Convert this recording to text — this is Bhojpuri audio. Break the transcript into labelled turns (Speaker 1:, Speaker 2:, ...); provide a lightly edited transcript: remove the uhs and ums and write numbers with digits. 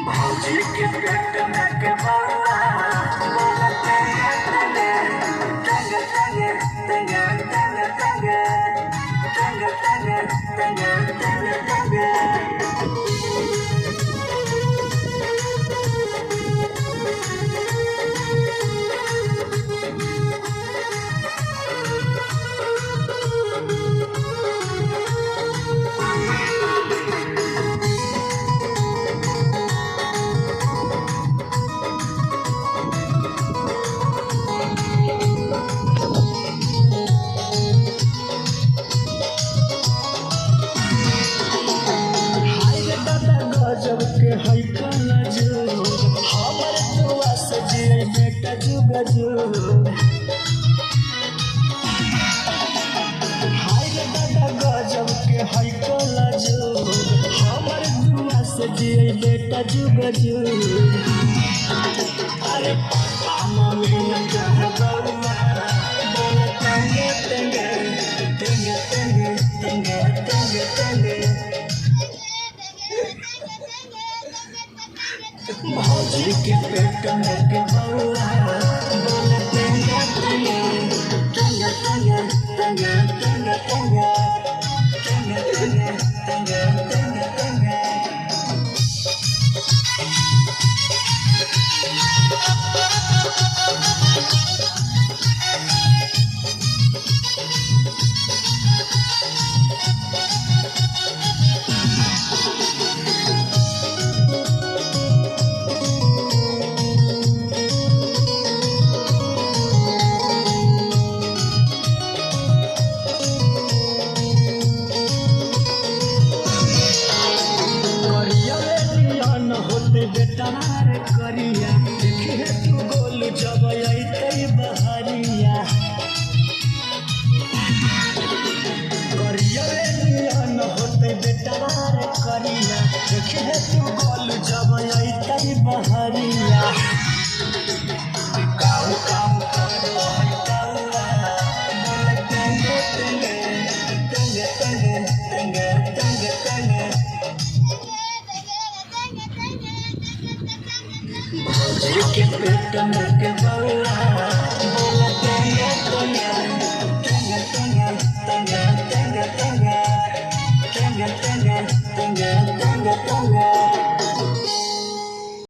Speaker 1: भौजी के पेट में के बउआ बोलते तंगे तंगे तंगे तंगे तंगे तंगे तंगे तंगे तंगे तंगे
Speaker 2: हाय दादा गजब के है कलजो हमर दुआ से जिए बेटा जुग जुग अरे पापा मम्मी न कह बउआ बोले तंगे तंगे तंगे तंगे तंगे तंगे तंगे भौजी के पेट में के बउआ बोले तंगे तंगे तंगे तंगे तंगे तंगे तंगे तंगे तंगे तंगे तंगे बेटार करिया देखे तू गोल जब अइतै बहरिया करिया नियन होते बेटार करिया देखे तू गोल जब अइतै बहरिया काम काम करो है कौआ बोले तंगे तंगे तंगे तंगे तंगे तंगे तंगे भौजी के पेट में के बउआ बोले तंगे तंगे तंगे तंगे तंगे तंगे तंगे तंगे तंगे तंगे तंगे